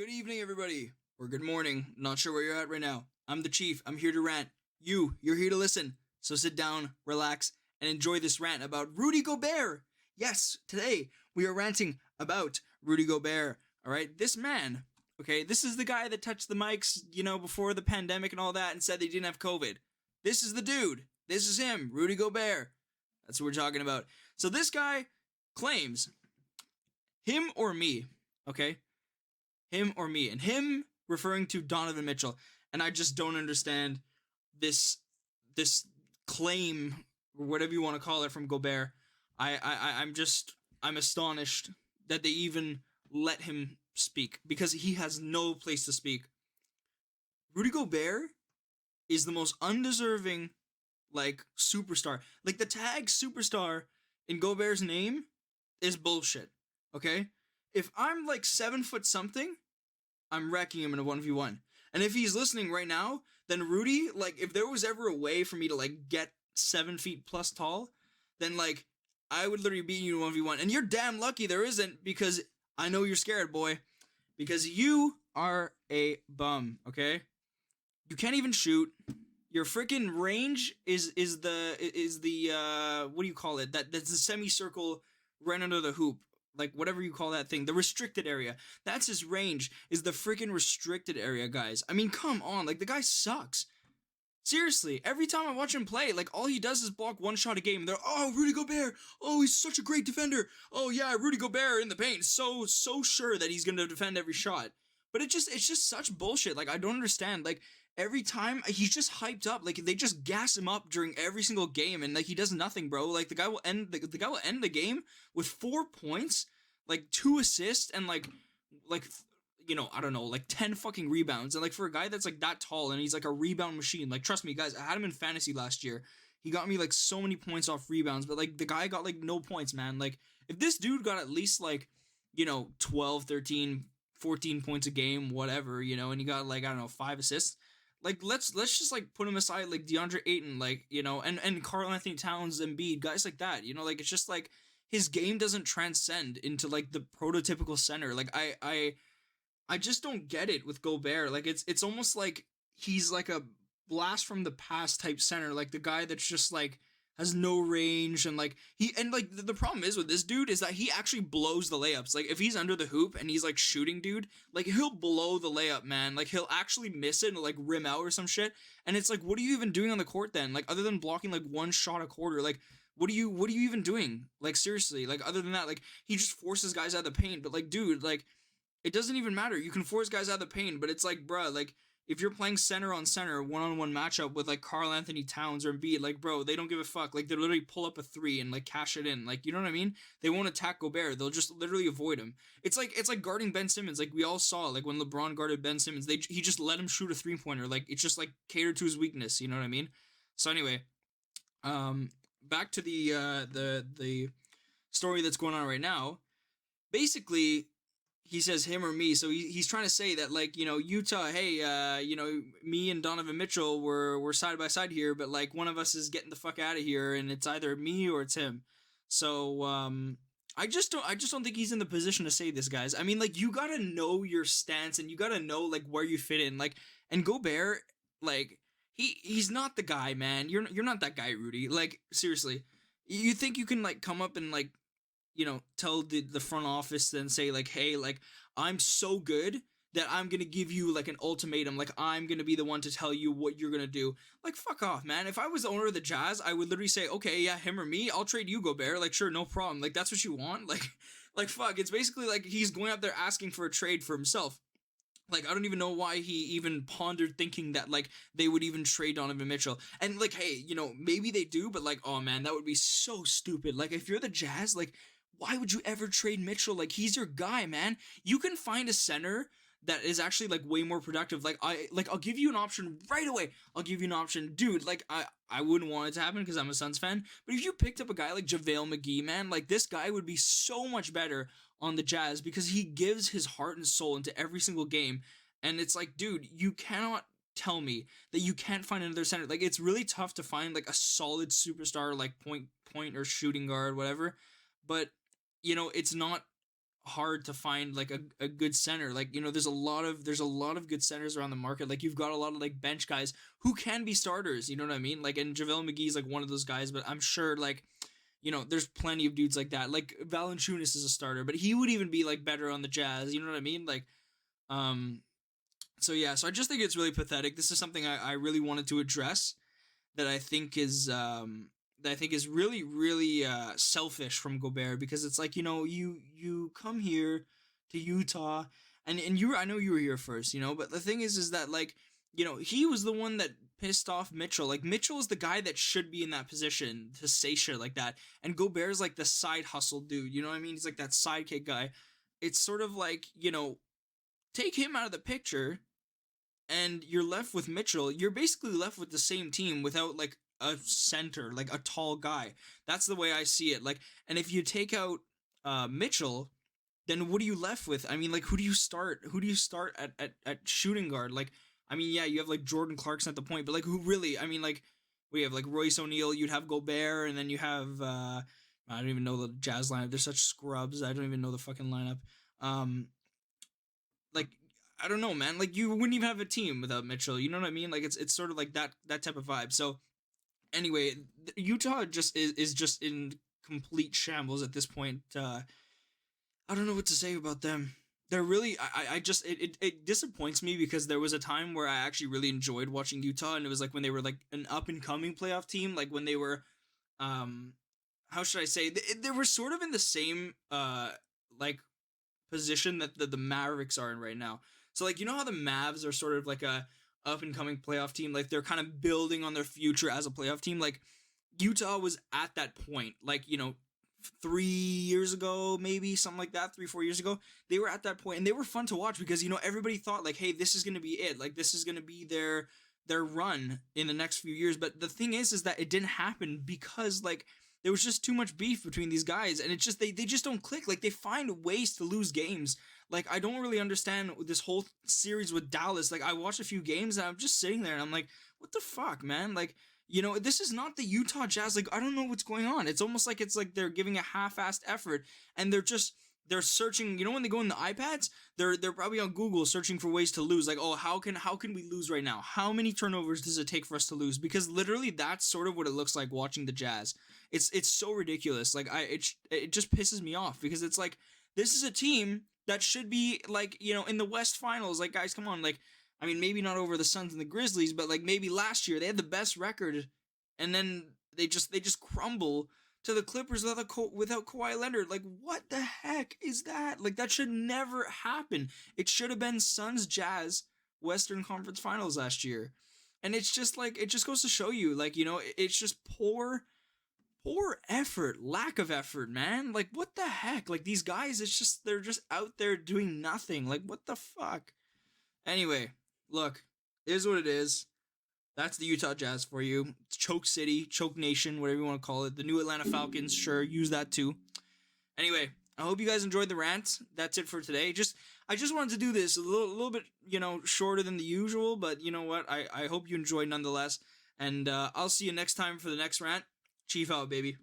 Good evening, everybody. Or good morning. Not sure where you're at right now. I'm the Chief. I'm here to rant. You're here to listen. So sit down, relax, and enjoy this rant about Rudy Gobert. Yes, today we are ranting about Rudy Gobert. All right, this man. Okay, this is the guy that touched the mics, before the pandemic and all that, and said they didn't have COVID. This is the dude. This is him, Rudy Gobert. That's what we're talking about. So this guy claims him or me. Okay, him or me, and him referring to Donovan Mitchell. And I just don't understand this this claim or whatever you want to call it from Gobert. I'm astonished that they even let him speak because he has no place to speak. Rudy Gobert is the most undeserving superstar. Like the tag superstar in Gobert's name is bullshit. Okay? If I'm 7 foot something, I'm wrecking him in a 1v1. And if he's listening right now, then Rudy, if there was ever a way for me to get 7 feet plus tall, then I would literally beat you in 1v1. And you're damn lucky there isn't, because I know you're scared, boy. Because you are a bum, okay? You can't even shoot. Your freaking range is the what do you call it? That's the semicircle right under the hoop. Whatever you call that thing, the restricted area. That's his range, is the freaking restricted area, guys. I mean, come on, the guy sucks. Seriously, every time I watch him play, all he does is block one shot a game. They're, oh, Rudy Gobert, oh, he's such a great defender. Oh yeah, Rudy Gobert in the paint, so sure that he's gonna defend every shot. But it's just such bullshit. I don't understand. Every time he's just hyped up. They just gas him up during every single game, and he does nothing, bro. The guy will end the game with 4 points, 2 assists, and I don't know, 10 fucking rebounds. And for a guy that's that tall and he's a rebound machine, trust me, guys, I had him in fantasy last year. He got me so many points off rebounds, but the guy got no points, man. If this dude got at least 12, 13, 14 points a game, whatever, and he got I don't know, 5 assists. Let's just put him aside, DeAndre Ayton, and Karl Anthony Towns, Embiid, guys like that, it's just his game doesn't transcend into the prototypical center. I just don't get it with Gobert. It's almost he's a blast from the past type center, the guy that's just has no range, and the problem is with this dude is that he actually blows the layups. If he's under the hoop and he's shooting, dude, he'll blow the layup, man. He'll actually miss it and rim out or some shit. And it's what are you even doing on the court then? Other than blocking one shot a quarter, what are you even doing? Seriously, other than that, he just forces guys out of the paint. But dude, it doesn't even matter. You can force guys out of the paint, but it's bruh, if you're playing center on center, one-on-one matchup with Karl Anthony Towns or Embiid, bro, they don't give a fuck. They literally pull up a three and cash it in. You know what I mean? They won't attack Gobert. They'll just literally avoid him. It's like guarding Ben Simmons. We all saw when LeBron guarded Ben Simmons, he just let him shoot a 3-pointer. It's just catered to his weakness. You know what I mean? So anyway, back to the story that's going on right now. Basically, he says him or me, so he's trying to say that Utah, hey, me and Donovan Mitchell were side by side here, but one of us is getting the fuck out of here, and it's either me or it's him. So I just don't think he's in the position to say this, guys. I mean, you gotta know your stance, and you gotta know where you fit in. And Gobert, he's not the guy, man. You're not that guy, Rudy. Seriously, you think you can come up and tell the front office and say hey, I'm so good that I'm gonna give you an ultimatum, I'm gonna be the one to tell you what you're gonna do. Fuck off, man. If I was the owner of the Jazz, I would literally say, okay, yeah, him or me, I'll trade you, Gobert. Sure, no problem. That's what you want. Fuck. It's basically he's going out there asking for a trade for himself. I don't even know why he even pondered thinking that they would even trade Donovan Mitchell. And hey, maybe they do, but oh man, that would be so stupid. If you're the Jazz, why would you ever trade Mitchell? He's your guy, man. You can find a center that is actually way more productive. I'll give you an option right away. I'll give you an option, dude. I wouldn't want it to happen because I'm a Suns fan. But if you picked up a guy like JaVale McGee, man, this guy would be so much better on the Jazz because he gives his heart and soul into every single game. And it's dude, you cannot tell me that you can't find another center. It's really tough to find a solid superstar point or shooting guard, whatever. But it's not hard to find like a good center. Like, there's a lot of good centers around the market. Like you've got a lot of like bench guys who can be starters, you know what I mean? Like, and JaVale McGee's like one of those guys, but I'm sure like, there's plenty of dudes like that. Like Valanciunas is a starter, but he would even be like better on the Jazz, you know what I mean? Like, um so yeah, so I just think it's really pathetic. This is something I really wanted to address, that I think is really really selfish from Gobert, because it's like, you come here to Utah, and I know you were here first, but the thing is that like, he was the one that pissed off Mitchell. Like Mitchell is the guy that should be in that position to say shit like that, and Gobert's like the side hustle dude, you know what I mean? He's like that sidekick guy. It's sort of like, take him out of the picture and you're left with Mitchell. You're basically left with the same team without like a center, like a tall guy. That's the way I see it. Like, and if you take out Mitchell, then what are you left with? I mean, like, who do you start? Who do you start at shooting guard? Like, I mean, yeah, you have like Jordan Clarkson at the point, but like, who really? I mean, like, we have like Royce O'Neal. You'd have Gobert, and then you have I don't even know the Jazz lineup. They're such scrubs. I don't even know the fucking lineup. Like, I don't know, man. Like, you wouldn't even have a team without Mitchell. You know what I mean? Like, it's sort of like that type of vibe. So anyway, Utah just is just in complete shambles at this point. I don't know what to say about them. They're really, I just, it disappoints me, because there was a time where I actually really enjoyed watching Utah, and it was like when they were like an up and coming playoff team, like when they were, how should I say, they were sort of in the same like position that the Mavericks are in right now. So like, how the Mavs are sort of like a up and coming playoff team, like they're kind of building on their future as a playoff team. Like Utah was at that point, like, 3 years ago, maybe something like that, 3-4 years ago, they were at that point, and they were fun to watch, because everybody thought like, hey, this is gonna be it, like this is gonna be their run in the next few years. But the thing is that it didn't happen, because like there was just too much beef between these guys, and it's just they just don't click. Like they find ways to lose games. Like I don't really understand this whole series with Dallas. Like I watched a few games and I'm just sitting there and I'm like, what the fuck, man? Like, this is not the Utah Jazz. Like I don't know what's going on. It's almost like it's like they're giving a half-assed effort, and they're searching. When they go in the iPads, they're probably on Google searching for ways to lose. Like, oh, how can we lose right now? How many turnovers does it take for us to lose? Because literally that's sort of what it looks like watching the Jazz. It's so ridiculous. Like it just pisses me off, because it's like, this is a team that should be like, in the West Finals. Like, guys, come on. Like, I mean, maybe not over the Suns and the Grizzlies, but like maybe last year they had the best record, and then they just crumble to the Clippers without Kawhi Leonard. Like, what the heck is that? Like, that should never happen. It should have been Suns Jazz Western Conference Finals last year. And it's just like, it just goes to show you, like, it's just poor effort, lack of effort, man. Like, what the heck? Like, these guys, they're just out there doing nothing. Like, what the fuck? Anyway, look, it is what it is. That's the Utah Jazz for you. It's Choke City, Choke Nation, whatever you want to call it. The new Atlanta Falcons, sure, use that too. Anyway, I hope you guys enjoyed the rant. That's it for today. I just wanted to do this a little bit, shorter than the usual, but you know what? I hope you enjoyed nonetheless. And I'll see you next time for the next rant. Chief out, baby.